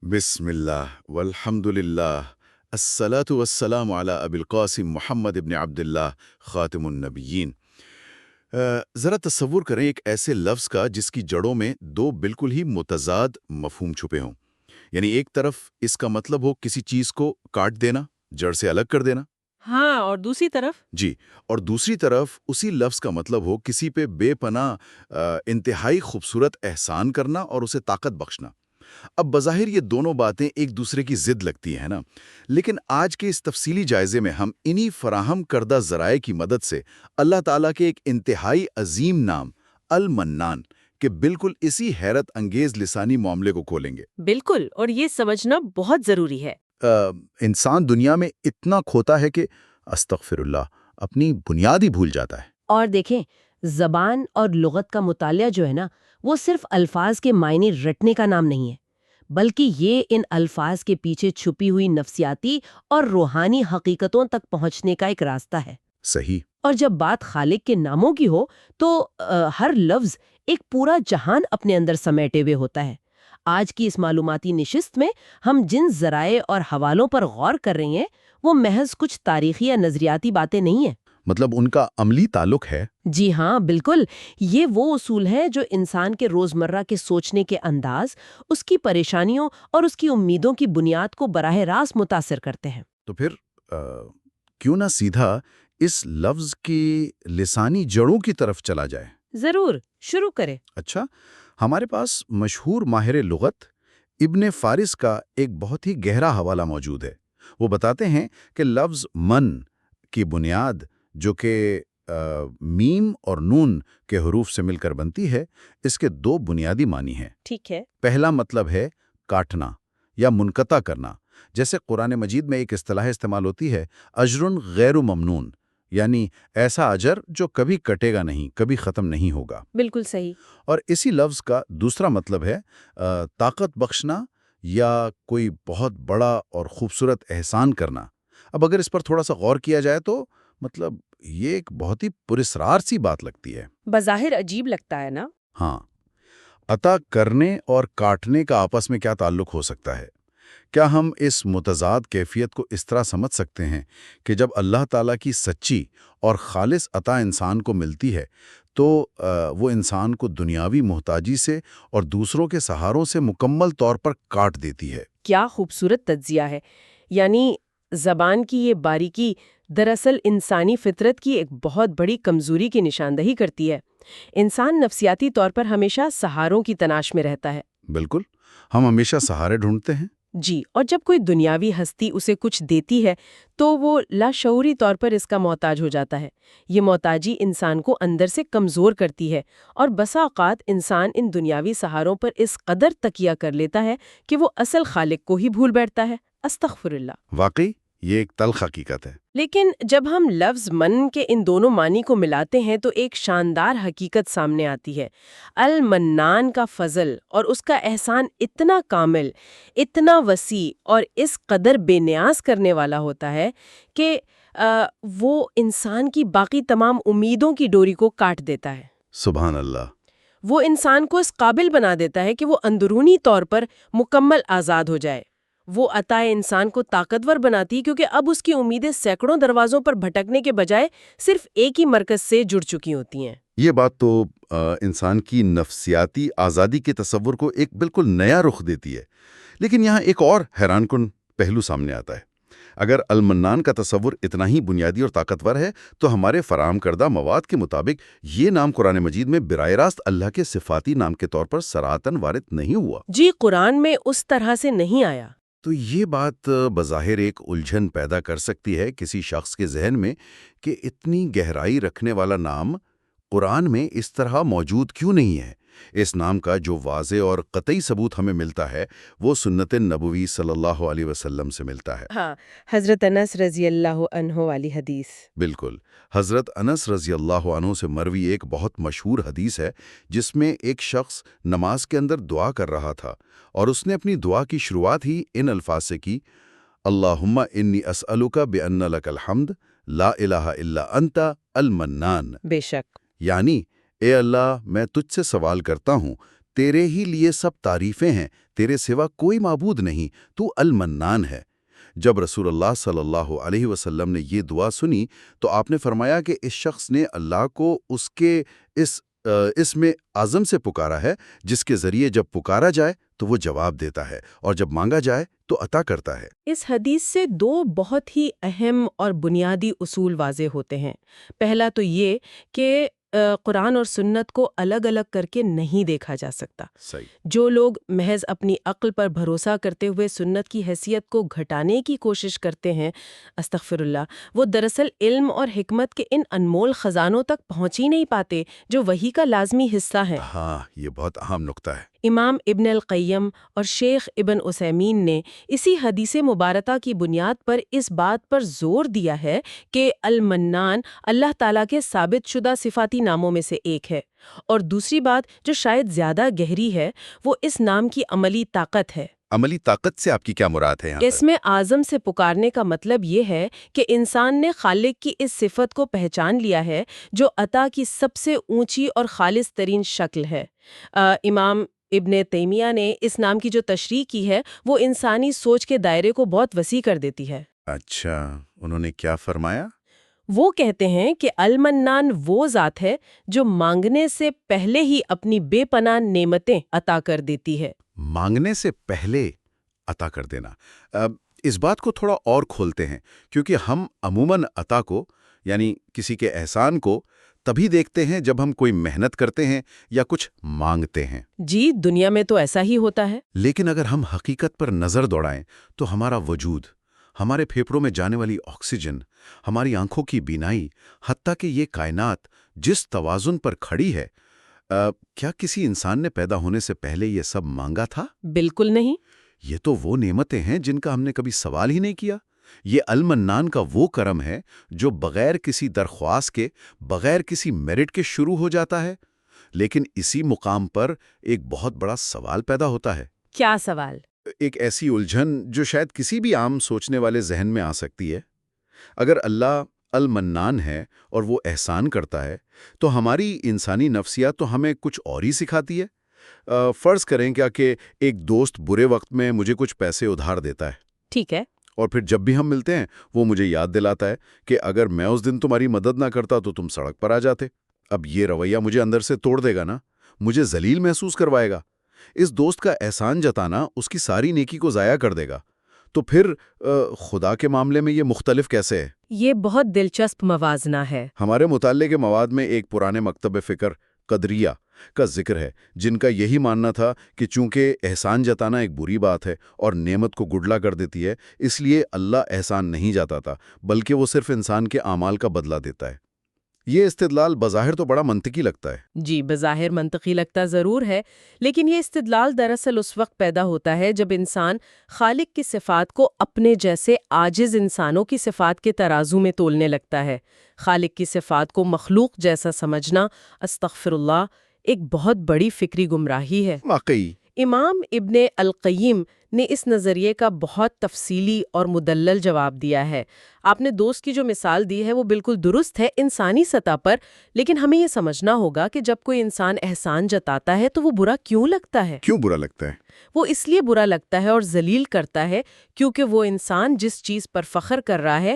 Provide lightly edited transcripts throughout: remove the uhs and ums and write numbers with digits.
بسم اللہ والحمد للہ الصلاۃ والسلام علی ابی القاسم محمد ابن عبد اللہ خاتم النبیین۔ ذرا تصور کریں ایک ایسے لفظ کا جس کی جڑوں میں دو بالکل ہی متضاد مفہوم چھپے ہوں، یعنی ایک طرف اس کا مطلب ہو کسی چیز کو کاٹ دینا، جڑ سے الگ کر دینا، ہاں، اور دوسری طرف جی، اور دوسری طرف اسی لفظ کا مطلب ہو کسی پہ بے پناہ انتہائی خوبصورت احسان کرنا اور اسے طاقت بخشنا۔ اب بظاہر یہ دونوں باتیں ایک دوسرے کی ضد لگتی ہیں نا، لیکن آج کے اس تفصیلی جائزے میں ہم انہی فراہم کردہ ذرائع کی مدد سے اللہ تعالیٰ کے ایک انتہائی عظیم نام المنان کے بالکل اسی حیرت انگیز لسانی معاملے کو کھولیں گے۔ بالکل، اور یہ سمجھنا بہت ضروری ہے۔ انسان دنیا میں اتنا کھوتا ہے کہ استغفر اللہ اپنی بنیاد ہی بھول جاتا ہے۔ اور دیکھیں، زبان اور لغت کا مطالعہ جو ہے نا، وہ صرف الفاظ کے معنی رٹنے کا نام نہیں ہے، بلکہ یہ ان الفاظ کے پیچھے چھپی ہوئی نفسیاتی اور روحانی حقیقتوں تک پہنچنے کا ایک راستہ ہے۔ صحیح۔ اور جب بات خالق کے ناموں کی ہو تو ہر لفظ ایک پورا جہان اپنے اندر سمیٹے ہوئے ہوتا ہے۔ آج کی اس معلوماتی نشست میں ہم جن ذرائع اور حوالوں پر غور کر رہے ہیں وہ محض کچھ تاریخی یا نظریاتی باتیں نہیں ہیں۔ مطلب ان کا عملی تعلق ہے۔ جی ہاں، بالکل، یہ وہ اصول ہیں جو انسان کے روزمرہ کے سوچنے کے انداز، اس کی پریشانیوں اور اس کی امیدوں کی بنیاد کو براہ راست متاثر کرتے ہیں۔ تو پھر کیوں نہ سیدھا اس لفظ کی لسانی جڑوں کی طرف چلا جائے؟ ضرور، شروع کریں۔ اچھا، ہمارے پاس مشہور ماہر لغت ابن فارس کا ایک بہت ہی گہرا حوالہ موجود ہے۔ وہ بتاتے ہیں کہ لفظ من کی بنیاد جو کہ میم اور نون کے حروف سے مل کر بنتی ہے، اس کے دو بنیادی معنی ہیں۔ ٹھیک ہے۔ پہلا مطلب ہے کاٹنا یا منقطع کرنا، جیسے قرآن مجید میں ایک اصطلاح استعمال ہوتی ہے اجر غیر ممنون، یعنی ایسا اجر جو کبھی کٹے گا نہیں، کبھی ختم نہیں ہوگا۔ بالکل صحیح۔ اور اسی لفظ کا دوسرا مطلب ہے طاقت بخشنا یا کوئی بہت بڑا اور خوبصورت احسان کرنا۔ اب اگر اس پر تھوڑا سا غور کیا جائے تو مطلب یہ ایک بہت ہی پراسرار سی بات لگتی ہے۔ بظاہر عجیب لگتا ہے نا؟ ہاں، عطا کرنے اور کاٹنے کا آپس میں کیا تعلق ہو سکتا ہے؟ کیا ہم اس متضاد کیفیت کو اس طرح سمجھ سکتے ہیں کہ جب اللہ تعالیٰ کی سچی اور خالص عطا انسان کو ملتی ہے تو وہ انسان کو دنیاوی محتاجی سے اور دوسروں کے سہاروں سے مکمل طور پر کاٹ دیتی ہے؟ کیا خوبصورت تجزیہ ہے! یعنی زبان کی یہ باریکی دراصل انسانی فطرت کی ایک بہت بڑی کمزوری کی نشاندہی کرتی ہے۔ انسان نفسیاتی طور پر ہمیشہ سہاروں کی تلاش میں رہتا ہے۔ بالکل، ہم ہمیشہ سہارے ڈھونڈتے ہیں۔ جی، اور جب کوئی دنیاوی ہستی اسے کچھ دیتی ہے تو وہ لاشعوری طور پر اس کا محتاج ہو جاتا ہے۔ یہ محتاجی انسان کو اندر سے کمزور کرتی ہے، اور بسا اوقات انسان ان دنیاوی سہاروں پر اس قدر تکیہ کر لیتا ہے کہ وہ اصل خالق کو ہی بھول بیٹھتا ہے۔ استغفر اللہ۔ واقعی یہ ایک تلخ حقیقت ہے۔ لیکن جب ہم لفظ من کے ان دونوں معنی کو ملاتے ہیں تو ایک شاندار حقیقت سامنے آتی ہے۔ المنان کا فضل اور اس کا احسان اتنا کامل، اتنا وسیع اور اس قدر بے نیاز کرنے والا ہوتا ہے کہ وہ انسان کی باقی تمام امیدوں کی ڈوری کو کاٹ دیتا ہے۔ سبحان اللہ۔ وہ انسان کو اس قابل بنا دیتا ہے کہ وہ اندرونی طور پر مکمل آزاد ہو جائے۔ وہ عطا انسان کو طاقتور بناتی کیونکہ اب اس کی امیدیں سینکڑوں دروازوں پر بھٹکنے کے بجائے صرف ایک ہی مرکز سے جڑ چکی ہوتی ہیں۔ یہ بات تو انسان کی نفسیاتی آزادی کے تصور کو ایک بالکل نیا رخ دیتی ہے۔ لیکن یہاں ایک اور حیران کن پہلو سامنے آتا ہے۔ اگر المنان کا تصور اتنا ہی بنیادی اور طاقتور ہے تو ہمارے فراہم کردہ مواد کے مطابق یہ نام قرآن مجید میں براہ راست اللہ کے صفاتی نام کے طور پر صراحتاً وارد نہیں ہوا۔ جی، قرآن میں اس طرح سے نہیں آیا۔ تو یہ بات بظاہر ایک الجھن پیدا کر سکتی ہے کسی شخص کے ذہن میں کہ اتنی گہرائی رکھنے والا نام قرآن میں اس طرح موجود کیوں نہیں ہے۔ اس نام کا جو واضح اور قطعی ثبوت ہمیں ملتا ہے وہ سنت نبوی صلی اللہ علیہ وسلم سے ملتا ہے۔ ہاں، حضرت انس رضی اللہ عنہ والی حدیث۔ بالکل، حضرت انس رضی اللہ عنہ سے مروی ایک بہت مشہور حدیث ہے جس میں ایک شخص نماز کے اندر دعا کر رہا تھا اور اس نے اپنی دعا کی شروعات ہی ان الفاظ سے کی، اللہم انی اسألک بان لک الحمد لا الہ الا انت المنان۔ بے شک۔ یعنی اے اللہ، میں تجھ سے سوال کرتا ہوں تیرے ہی لیے سب تعریفیں ہیں، تیرے سوا کوئی معبود نہیں، تو المنان ہے۔ جب رسول اللہ صلی اللہ علیہ وسلم نے یہ دعا سنی تو آپ نے فرمایا کہ اس شخص نے اللہ کو اس کے اس میں اعظم سے پکارا ہے، جس کے ذریعے جب پکارا جائے تو وہ جواب دیتا ہے اور جب مانگا جائے تو عطا کرتا ہے۔ اس حدیث سے دو بہت ہی اہم اور بنیادی اصول واضح ہوتے ہیں۔ پہلا تو یہ کہ قرآن اور سنت کو الگ الگ کر کے نہیں دیکھا جا سکتا۔ صحیح۔ جو لوگ محض اپنی عقل پر بھروسہ کرتے ہوئے سنت کی حیثیت کو گھٹانے کی کوشش کرتے ہیں، استغفر اللہ، وہ دراصل علم اور حکمت کے ان انمول خزانوں تک پہنچ ہی نہیں پاتے جو وحی کا لازمی حصہ ہیں۔ ہاں، یہ بہت اہم نقطہ ہے۔ امام ابن القیم اور شیخ ابن عثیمین نے اسی حدیث مبارکہ کی بنیاد پر اس بات پر زور دیا ہے کہ المنان اللہ تعالیٰ کے ثابت شدہ صفاتی ناموں میں سے ایک ہے، اور دوسری بات جو شاید زیادہ گہری ہے وہ اس نام کی عملی طاقت ہے۔ عملی طاقت سے آپ کی کیا مراد ہے یہاں اس میں اعظم سے پکارنے کا مطلب یہ ہے کہ انسان نے خالق کی اس صفت کو پہچان لیا ہے جو عطا کی سب سے اونچی اور خالص ترین شکل ہے۔ امام ابن تیمیہ نے اس نام کی جو تشریح کی ہے وہ انسانی سوچ کے دائرے کو بہت وسیع کر دیتی ہے۔ اچھا، انہوں نے کیا فرمایا؟ وہ کہتے ہیں کہ المنان وہ ذات ہے جو مانگنے سے پہلے ہی اپنی بے پناہ نعمتیں عطا کر دیتی ہے۔ مانگنے سے پہلے عطا کر دینا۔ اس بات کو تھوڑا اور کھولتے ہیں، کیونکہ ہم عموماً عطا کو یعنی کسی کے احسان کو تبھی دیکھتے ہیں جب ہم کوئی محنت کرتے ہیں یا کچھ مانگتے ہیں۔ جی، دنیا میں تو ایسا ہی ہوتا ہے۔ لیکن اگر ہم حقیقت پر نظر دوڑائیں تو ہمارا وجود، ہمارے پھیپھڑوں میں جانے والی آکسیجن، ہماری آنکھوں کی بینائی، حتیٰ کہ یہ کائنات جس توازن پر کھڑی ہے، کیا کسی انسان نے پیدا ہونے سے پہلے یہ سب مانگا تھا؟ بالکل نہیں۔ یہ تو وہ نعمتیں ہیں جن کا ہم نے کبھی سوال ہی نہیں کیا۔ یہ المنان کا وہ کرم ہے جو بغیر کسی درخواست کے، بغیر کسی میرٹ کے شروع ہو جاتا ہے۔ لیکن اسی مقام پر ایک بہت بڑا سوال پیدا ہوتا ہے۔ کیا سوال؟ ایک ایسی الجھن جو شاید کسی بھی عام سوچنے والے ذہن میں آ سکتی ہے۔ اگر اللہ المنان ہے اور وہ احسان کرتا ہے تو ہماری انسانی نفسیات تو ہمیں کچھ اور ہی سکھاتی ہے۔ فرض کریں کیا کہ ایک دوست برے وقت میں مجھے کچھ پیسے ادھار دیتا ہے، ٹھیک ہے۔ اور پھر جب بھی ہم ملتے ہیں وہ مجھے یاد دلاتا ہے کہ اگر میں اس دن تمہاری مدد نہ کرتا تو تم سڑک پر آ جاتے۔ اب یہ رویہ مجھے اندر سے توڑ دے گا نا، مجھے ذلیل محسوس کروائے گا۔ اس دوست کا احسان جتانا اس کی ساری نیکی کو ضائع کر دے گا۔ تو پھر خدا کے معاملے میں یہ مختلف کیسے ہے؟ یہ بہت دلچسپ موازنہ ہے۔ ہمارے مطالعے کے مواد میں ایک پرانے مکتب فکر قدریہ کا ذکر ہے، جن کا یہی ماننا تھا کہ چونکہ احسان جتانا ایک بری بات ہے اور نعمت کو گڈلا کر دیتی ہے، اس لیے اللہ احسان نہیں جتاتا، بلکہ وہ صرف انسان کے اعمال کا بدلہ دیتا ہے۔ یہ استدلال بظاہر تو بڑا منطقی لگتا ہے۔ جی، بظاہر منطقی لگتا ضرور ہے، لیکن یہ استدلال دراصل اس وقت پیدا ہوتا ہے جب انسان خالق کی صفات کو اپنے جیسے عاجز انسانوں کی صفات کے ترازو میں تولنے لگتا ہے۔ خالق کی صفات کو مخلوق جیسا سمجھنا، استغفر اللہ، ایک بہت بڑی فکری گمراہی ہے۔ واقعی امام ابن القیم نے اس نظریے کا بہت تفصیلی اور مدلل جواب دیا ہے۔ آپ نے دوست کی جو مثال دی ہے وہ بالکل درست ہے انسانی سطح پر، لیکن ہمیں یہ سمجھنا ہوگا کہ جب کوئی انسان احسان جتاتا ہے تو وہ برا کیوں لگتا ہے؟ کیوں برا لگتا ہے؟ وہ اس لیے برا لگتا ہے اور ذلیل کرتا ہے کیونکہ وہ انسان جس چیز پر فخر کر رہا ہے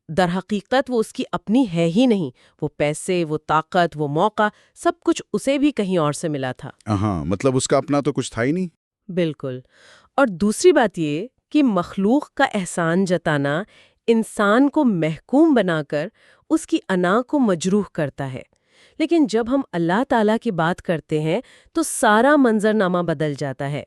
در حقیقت وہ اس کی اپنی ہے ہی نہیں۔ وہ پیسے، وہ طاقت، وہ موقع، سب کچھ اسے بھی کہیں اور سے ملا تھا۔ ہاں، مطلب اس کا اپنا تو کچھ تھا ہی نہیں۔ بالکل۔ اور دوسری بات یہ کہ مخلوق کا احسان جتانا انسان کو محکوم بنا کر اس کی انا کو مجروح کرتا ہے، لیکن جب ہم اللہ تعالیٰ کی بات کرتے ہیں تو سارا منظرنامہ بدل جاتا ہے۔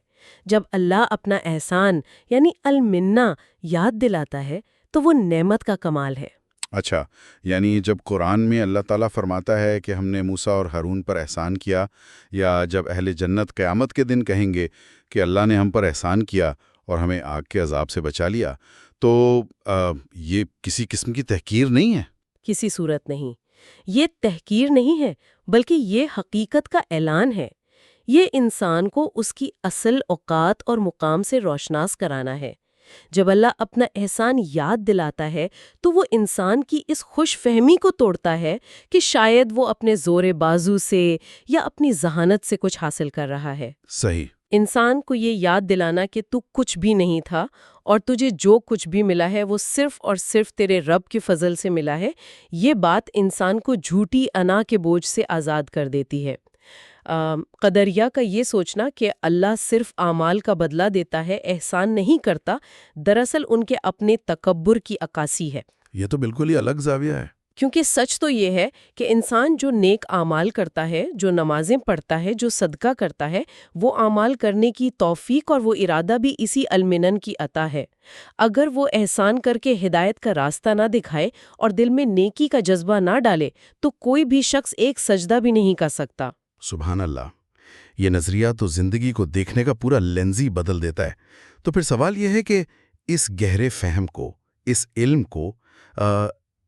جب اللہ اپنا احسان یعنی المنہ یاد دلاتا ہے تو وہ نعمت کا کمال ہے۔ اچھا، یعنی جب قرآن میں اللہ تعالیٰ فرماتا ہے کہ ہم نے موسیٰ اور ہارون پر احسان کیا، یا جب اہل جنت قیامت کے دن کہیں گے کہ اللہ نے ہم پر احسان کیا اور ہمیں آگ کے عذاب سے بچا لیا، تو یہ کسی قسم کی تحقیر نہیں ہے؟ کسی صورت نہیں۔ یہ تحقیر نہیں ہے، بلکہ یہ حقیقت کا اعلان ہے۔ یہ انسان کو اس کی اصل اوقات اور مقام سے روشناس کرانا ہے۔ جب اللہ اپنا احسان یاد دلاتا ہے تو وہ انسان کی اس خوش فہمی کو توڑتا ہے کہ شاید وہ اپنے زور بازو سے یا اپنی ذہانت سے کچھ حاصل کر رہا ہے۔ صحیح۔ انسان کو یہ یاد دلانا کہ تو کچھ بھی نہیں تھا اور تجھے جو کچھ بھی ملا ہے وہ صرف اور صرف تیرے رب کے فضل سے ملا ہے، یہ بات انسان کو جھوٹی انا کے بوجھ سے آزاد کر دیتی ہے۔ قدریہ کا یہ سوچنا کہ اللہ صرف اعمال کا بدلہ دیتا ہے، احسان نہیں کرتا، دراصل ان کے اپنے تکبر کی عکاسی ہے۔ یہ تو بالکل ہی الگ زاویہ ہے۔ کیونکہ سچ تو یہ ہے کہ انسان جو نیک اعمال کرتا ہے، جو نمازیں پڑھتا ہے، جو صدقہ کرتا ہے، وہ اعمال کرنے کی توفیق اور وہ ارادہ بھی اسی المنن کی عطا ہے۔ اگر وہ احسان کر کے ہدایت کا راستہ نہ دکھائے اور دل میں نیکی کا جذبہ نہ ڈالے تو کوئی بھی شخص ایک سجدہ بھی نہیں کر سکتا۔ سبحان اللہ، یہ نظریہ تو زندگی کو دیکھنے کا پورا لینز ہی بدل دیتا ہے۔ تو پھر سوال یہ ہے کہ اس گہرے فہم کو، اس علم کو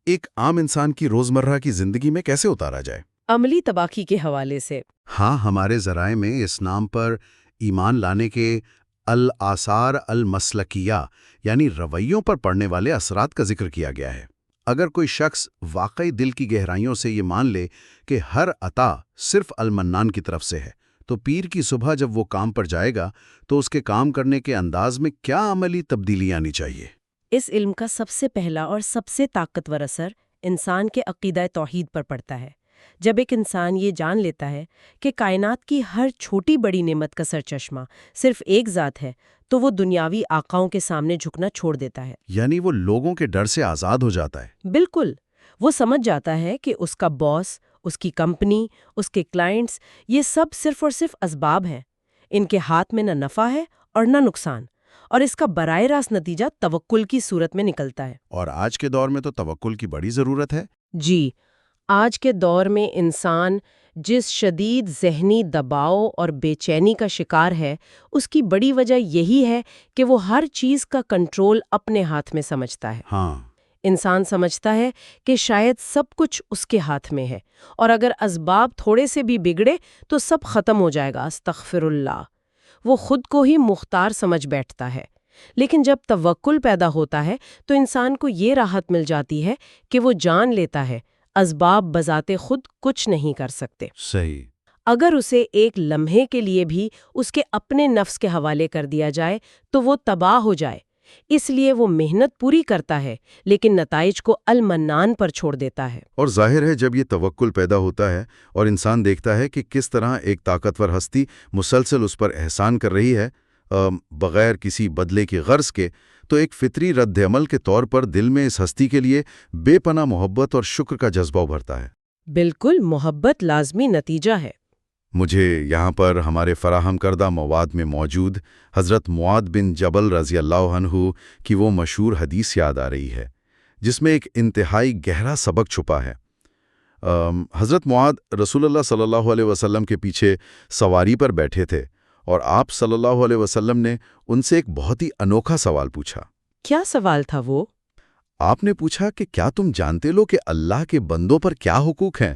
ایک عام انسان کی روزمرہ کی زندگی میں کیسے اتارا جائے؟ عملی تباہی کے حوالے سے ہاں، ہمارے ذرائع میں اس نام پر ایمان لانے کے الآثار المسلکیہ یعنی رویوں پر پڑنے والے اثرات کا ذکر کیا گیا ہے۔ اگر کوئی شخص واقعی دل کی گہرائیوں سے یہ مان لے کہ ہر عطا صرف المنان کی طرف سے ہے، تو پیر کی صبح جب وہ کام پر جائے گا تو اس کے کام کرنے کے انداز میں کیا عملی تبدیلی آنی چاہیے؟ اس علم کا سب سے پہلا اور سب سے طاقتور اثر انسان کے عقیدہ توحید پر پڑتا ہے۔ جب ایک انسان یہ جان لیتا ہے کہ کائنات کی ہر چھوٹی بڑی نعمت کا سرچشمہ صرف ایک ذات ہے تو وہ دنیاوی آقاؤں کے سامنے جھکنا چھوڑ دیتا ہے۔ یعنی وہ لوگوں کے ڈر سے آزاد ہو جاتا ہے۔ بالکل، وہ سمجھ جاتا ہے کہ اس کا باس، اس کی کمپنی، اس کے کلائنٹس، یہ سب صرف اور صرف اسباب ہیں۔ ان کے ہاتھ میں نہ نفع ہے اور نہ نقصان، اور اس کا براہ راست نتیجہ توکل کی صورت میں نکلتا ہے۔ اور آج کے دور میں تو توکل کی بڑی ضرورت ہے۔ جی، آج کے دور میں انسان جس شدید ذہنی دباؤ اور بے چینی کا شکار ہے، اس کی بڑی وجہ یہی ہے کہ وہ ہر چیز کا کنٹرول اپنے ہاتھ میں سمجھتا ہے۔ ہاں، انسان سمجھتا ہے کہ شاید سب کچھ اس کے ہاتھ میں ہے، اور اگر اسباب تھوڑے سے بھی بگڑے تو سب ختم ہو جائے گا۔ استغفر اللہ۔ وہ خود کو ہی مختار سمجھ بیٹھتا ہے۔ لیکن جب توکل پیدا ہوتا ہے تو انسان کو یہ راحت مل جاتی ہے کہ وہ جان لیتا ہے اسباب بذات خود کچھ نہیں کر سکتے۔ صحیح۔ اگر اسے ایک لمحے کے لیے بھی اس کے اپنے نفس کے حوالے کر دیا جائے تو وہ تباہ ہو جائے۔ اس لیے وہ محنت پوری کرتا ہے لیکن نتائج کو المنان پر چھوڑ دیتا ہے۔ اور ظاہر ہے جب یہ توکل پیدا ہوتا ہے اور انسان دیکھتا ہے کہ کس طرح ایک طاقتور ہستی مسلسل اس پر احسان کر رہی ہے بغیر کسی بدلے کی غرض کے، تو ایک فطری رد عمل کے طور پر دل میں اس ہستی کے لیے بے پناہ محبت اور شکر کا جذبہ ابھرتا ہے۔ بالکل، محبت لازمی نتیجہ ہے۔ مجھے یہاں پر ہمارے فراہم کردہ مواد میں موجود حضرت معاذ بن جبل رضی اللہ عنہ کی وہ مشہور حدیث یاد آ رہی ہے جس میں ایک انتہائی گہرا سبق چھپا ہے۔ حضرت معاذ رسول اللہ صلی اللہ علیہ وسلم کے پیچھے سواری پر بیٹھے تھے اور آپ صلی اللہ علیہ وسلم نے ان سے ایک بہت ہی انوکھا سوال پوچھا۔ کیا سوال تھا وہ؟ آپ نے پوچھا کہ کیا تم جانتے لو کہ اللہ کے بندوں پر کیا حقوق ہیں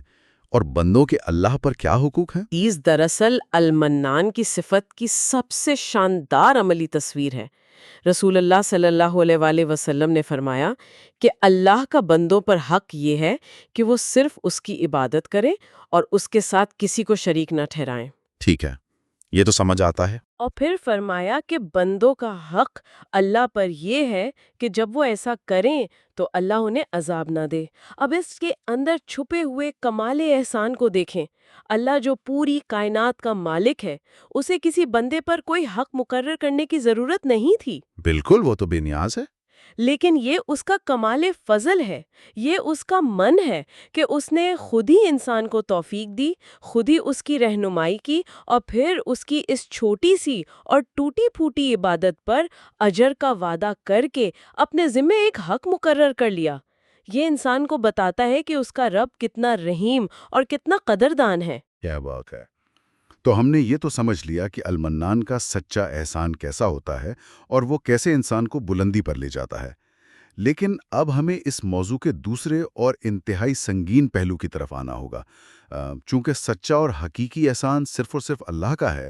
اور بندوں کے اللہ پر کیا حقوق ہیں؟ اس دراصل المنان کی صفت کی سب سے شاندار عملی تصویر ہے۔ رسول اللہ صلی اللہ علیہ وآلہ وسلم نے فرمایا کہ اللہ کا بندوں پر حق یہ ہے کہ وہ صرف اس کی عبادت کریں اور اس کے ساتھ کسی کو شریک نہ ٹھہرائیں۔ ٹھیک ہے، یہ تو سمجھ آتا ہے۔ اور پھر فرمایا کہ بندوں کا حق اللہ پر یہ ہے کہ جب وہ ایسا کریں تو اللہ انہیں عذاب نہ دے۔ اب اس کے اندر چھپے ہوئے کمال احسان کو دیکھیں۔ اللہ جو پوری کائنات کا مالک ہے، اسے کسی بندے پر کوئی حق مقرر کرنے کی ضرورت نہیں تھی۔ بالکل، وہ تو بے نیاز ہے۔ لیکن یہ اس کا کمال فضل ہے، یہ اس کا من ہے کہ اس نے خود ہی انسان کو توفیق دی، خود ہی اس کی رہنمائی کی، اور پھر اس کی اس چھوٹی سی اور ٹوٹی پھوٹی عبادت پر اجر کا وعدہ کر کے اپنے ذمہ ایک حق مقرر کر لیا۔ یہ انسان کو بتاتا ہے کہ اس کا رب کتنا رحیم اور کتنا قدردان ہے۔ کیا بات ہے! تو ہم نے یہ تو سمجھ لیا کہ المنان کا سچا احسان کیسا ہوتا ہے اور وہ کیسے انسان کو بلندی پر لے جاتا ہے۔ لیکن اب ہمیں اس موضوع کے دوسرے اور انتہائی سنگین پہلو کی طرف آنا ہوگا۔ چونکہ سچا اور حقیقی احسان صرف اور صرف اللہ کا ہے،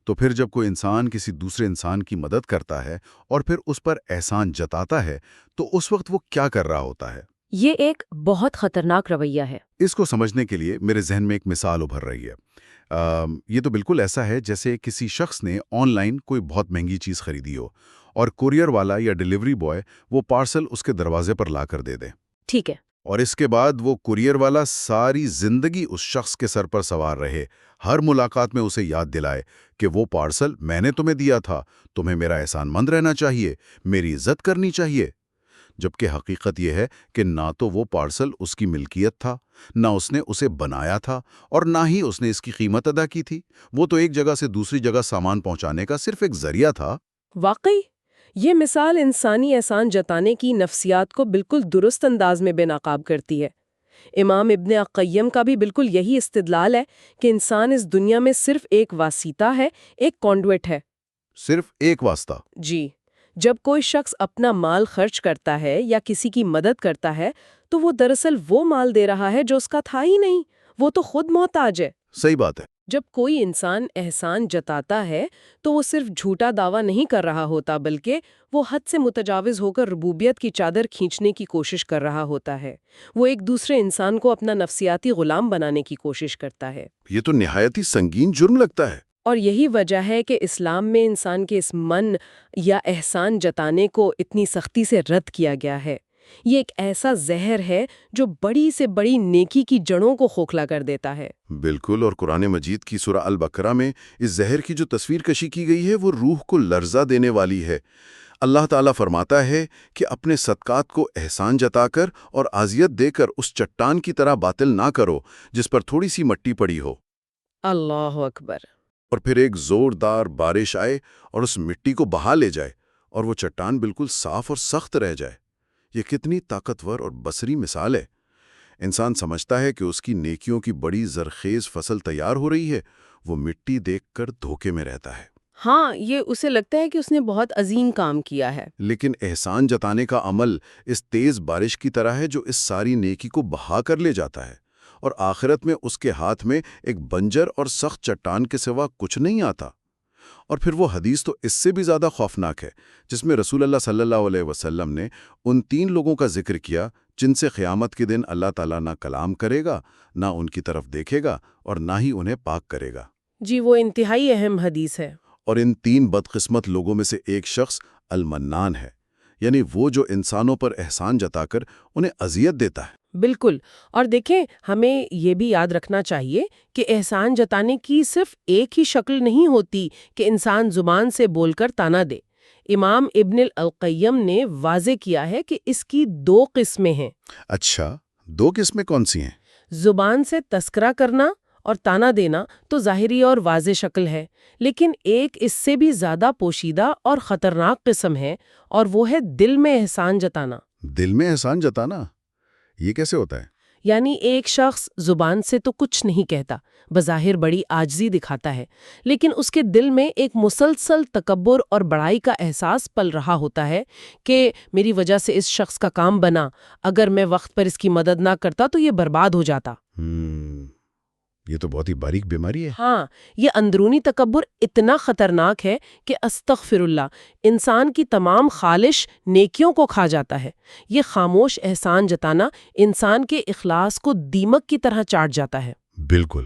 تو پھر جب کوئی انسان کسی دوسرے انسان کی مدد کرتا ہے اور پھر اس پر احسان جتاتا ہے تو اس وقت وہ کیا کر رہا ہوتا ہے؟ یہ ایک بہت خطرناک رویہ ہے۔ اس کو سمجھنے کے لیے میرے ذہن میں ایک مثال ابھر رہی ہے۔ یہ تو بالکل ایسا ہے جیسے کسی شخص نے آن لائن کوئی بہت مہنگی چیز خریدی ہو اور کوریئر والا یا ڈیلیوری بوائے وہ پارسل اس کے دروازے پر لا کر دے دے، ٹھیک ہے۔ اور اس کے بعد وہ کوریئر والا ساری زندگی اس شخص کے سر پر سوار رہے، ہر ملاقات میں اسے یاد دلائے کہ وہ پارسل میں نے تمہیں دیا تھا، تمہیں میرا احسان مند رہنا چاہیے، میری عزت کرنی چاہیے۔ جبکہ حقیقت یہ ہے کہ نہ تو وہ پارسل اس کی ملکیت تھا، نہ اس نے اسے بنایا تھا، اور نہ ہی اس نے اس کی قیمت ادا کی تھی۔ وہ تو ایک جگہ سے دوسری جگہ سامان پہنچانے کا صرف ایک ذریعہ تھا۔ واقعی یہ مثال انسانی احسان جتانے کی نفسیات کو بالکل درست انداز میں بے نقاب کرتی ہے۔ امام ابن القیم کا بھی بالکل یہی استدلال ہے کہ انسان اس دنیا میں صرف ایک واسطہ ہے، ایک کانڈویٹ ہے۔ صرف ایک واسطہ۔ جی، جب کوئی شخص اپنا مال خرچ کرتا ہے یا کسی کی مدد کرتا ہے تو وہ دراصل وہ مال دے رہا ہے جو اس کا تھا ہی نہیں، وہ تو خود محتاج ہے۔ صحیح بات ہے۔ جب کوئی انسان احسان جتاتا ہے تو وہ صرف جھوٹا دعویٰ نہیں کر رہا ہوتا، بلکہ وہ حد سے متجاوز ہو کر ربوبیت کی چادر کھینچنے کی کوشش کر رہا ہوتا ہے۔ وہ ایک دوسرے انسان کو اپنا نفسیاتی غلام بنانے کی کوشش کرتا ہے۔ یہ تو نہایت ہی سنگین جرم لگتا ہے۔ اور یہی وجہ ہے کہ اسلام میں انسان کے اس من یا احسان جتانے کو اتنی سختی سے رد کیا گیا ہے۔ یہ ایک ایسا زہر ہے جو بڑی سے بڑی نیکی کی جڑوں کو کھوکھلا کر دیتا ہے۔ بالکل، اور قرآن مجید کی سورہ البقرہ میں اس زہر کی جو تصویر کشی کی گئی ہے وہ روح کو لرزہ دینے والی ہے۔ اللہ تعالیٰ فرماتا ہے کہ اپنے صدقات کو احسان جتا کر اور اذیت دے کر اس چٹان کی طرح باطل نہ کرو جس پر تھوڑی سی مٹی پڑی ہو۔ اللہ اکبر۔ اور پھر ایک زوردار بارش آئے اور اس مٹی کو بہا لے جائے اور وہ چٹان بالکل صاف اور سخت رہ جائے۔ یہ کتنی طاقتور اور بصری مثال ہے۔ انسان سمجھتا ہے کہ اس کی نیکیوں کی بڑی زرخیز فصل تیار ہو رہی ہے، وہ مٹی دیکھ کر دھوکے میں رہتا ہے۔ ہاں، یہ اسے لگتا ہے کہ اس نے بہت عظیم کام کیا ہے۔ لیکن احسان جتانے کا عمل اس تیز بارش کی طرح ہے جو اس ساری نیکی کو بہا کر لے جاتا ہے، اور آخرت میں اس کے ہاتھ میں ایک بنجر اور سخت چٹان کے سوا کچھ نہیں آتا۔ اور پھر وہ حدیث تو اس سے بھی زیادہ خوفناک ہے جس میں رسول اللہ صلی اللہ علیہ وسلم نے ان 3 لوگوں کا ذکر کیا جن سے قیامت کے دن اللہ تعالیٰ نہ کلام کرے گا، نہ ان کی طرف دیکھے گا، اور نہ ہی انہیں پاک کرے گا۔ جی، وہ انتہائی اہم حدیث ہے۔ اور ان 3 بدقسمت لوگوں میں سے ایک شخص المنان ہے، یعنی وہ جو انسانوں پر احسان جتا کر انہیں اذیت دیتا ہے۔ بالکل، اور دیکھیں ہمیں یہ بھی یاد رکھنا چاہیے کہ احسان جتانے کی صرف ایک ہی شکل نہیں ہوتی کہ انسان زبان سے بول کر طعنہ دے۔ امام ابن القیم نے واضح کیا ہے کہ اس کی 2 قسمیں ہیں۔ اچھا، 2 قسمیں کون سی ہیں؟ زبان سے تذکرہ کرنا اور طعنہ دینا تو ظاہری اور واضح شکل ہے، لیکن ایک اس سے بھی زیادہ پوشیدہ اور خطرناک قسم ہے، اور وہ ہے دل میں احسان جتانا۔ دل میں احسان جتانا؟ یہ کیسے ہوتا ہے؟ یعنی ایک شخص زبان سے تو کچھ نہیں کہتا، بظاہر بڑی عاجزی دکھاتا ہے، لیکن اس کے دل میں ایک مسلسل تکبر اور بڑائی کا احساس پل رہا ہوتا ہے کہ میری وجہ سے اس شخص کا کام بنا، اگر میں وقت پر اس کی مدد نہ کرتا تو یہ برباد ہو جاتا۔ یہ تو بہت ہی باریک بیماری ہے۔ ہاں، یہ اندرونی تکبر اتنا خطرناک ہے کہ استغفر اللہ انسان کی تمام خالص نیکیوں کو کھا جاتا ہے۔ یہ خاموش احسان جتانا انسان کے اخلاص کو دیمک کی طرح چاٹ جاتا ہے۔ بالکل۔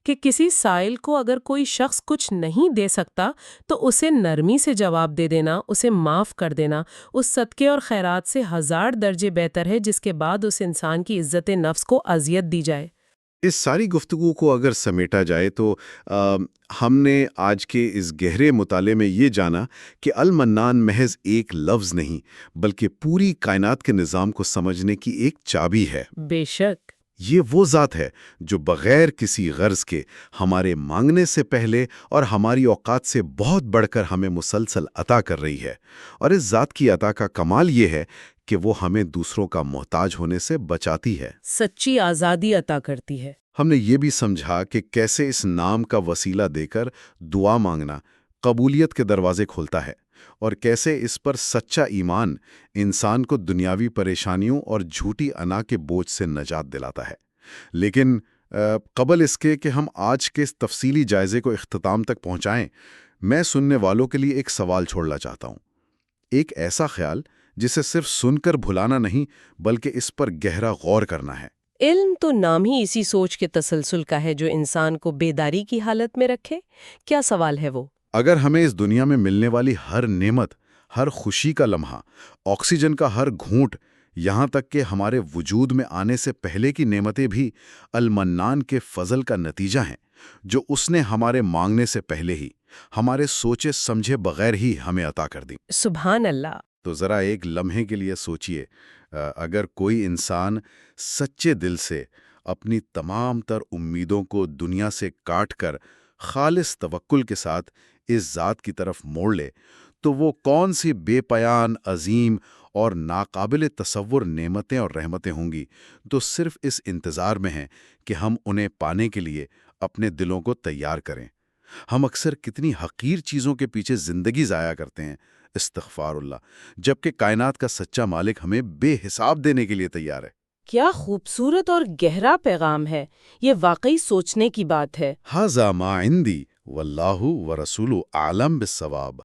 کہ کسی سائل کو اگر کوئی شخص کچھ نہیں دے سکتا تو اسے نرمی سے جواب دے دینا، اسے معاف کر دینا، اس صدقے اور خیرات سے 1000 درجے بہتر ہے جس کے بعد اس انسان کی عزت نفس کو اذیت دی جائے۔ اس ساری گفتگو کو اگر سمیٹا جائے تو ہم نے آج کے اس گہرے مطالعے میں یہ جانا کہ المنان محض ایک لفظ نہیں بلکہ پوری کائنات کے نظام کو سمجھنے کی ایک چابی ہے۔ بے شک یہ وہ ذات ہے جو بغیر کسی غرض کے ہمارے مانگنے سے پہلے اور ہماری اوقات سے بہت بڑھ کر ہمیں مسلسل عطا کر رہی ہے، اور اس ذات کی عطا کا کمال یہ ہے کہ وہ ہمیں دوسروں کا محتاج ہونے سے بچاتی ہے، سچی آزادی عطا کرتی ہے۔ ہم نے یہ بھی سمجھا کہ کیسے اس نام کا وسیلہ دے کر دعا مانگنا قبولیت کے دروازے کھولتا ہے، اور کیسے اس پر سچا ایمان انسان کو دنیاوی پریشانیوں اور جھوٹی انا کے بوجھ سے نجات دلاتا ہے۔ لیکن قبل اس کے کہ ہم آج کے اس تفصیلی جائزے کو اختتام تک پہنچائیں، میں سننے والوں کے لیے ایک سوال چھوڑنا چاہتا ہوں، ایک ایسا خیال جسے صرف سن کر بھلانا نہیں بلکہ اس پر گہرا غور کرنا ہے۔ علم تو نام ہی اسی سوچ کے تسلسل کا ہے جو انسان کو بیداری کی حالت میں رکھے۔ کیا سوال ہے وہ؟ اگر ہمیں اس دنیا میں ملنے والی ہر نعمت، ہر خوشی کا لمحہ، آکسیجن کا ہر گھونٹ، یہاں تک کہ ہمارے وجود میں آنے سے پہلے کی نعمتیں بھی المنان کے فضل کا نتیجہ ہیں، جو اس نے ہمارے مانگنے سے پہلے ہی، ہمارے سوچے سمجھے بغیر ہی ہمیں عطا کر دی، سبحان اللہ! تو ذرا ایک لمحے کے لیے سوچئے، اگر کوئی انسان سچے دل سے اپنی تمام تر امیدوں کو دنیا سے کاٹ کر خالص توکل کے ساتھ اس ذات کی طرف موڑ لے، تو وہ کون سی بے پایان، عظیم اور ناقابل تصور نعمتیں اور رحمتیں ہوں گی تو صرف اس انتظار میں ہیں کہ ہم انہیں پانے کے لیے اپنے دلوں کو تیار کریں۔ ہم اکثر کتنی حقیر چیزوں کے پیچھے زندگی ضائع کرتے ہیں، استغفار اللہ، جبکہ کائنات کا سچا مالک ہمیں بے حساب دینے کے لیے تیار ہے۔ کیا خوبصورت اور گہرا پیغام ہے، یہ واقعی سوچنے کی بات ہے۔ ھذا ما عندی واللہ ورسولہ اعلم بالصواب۔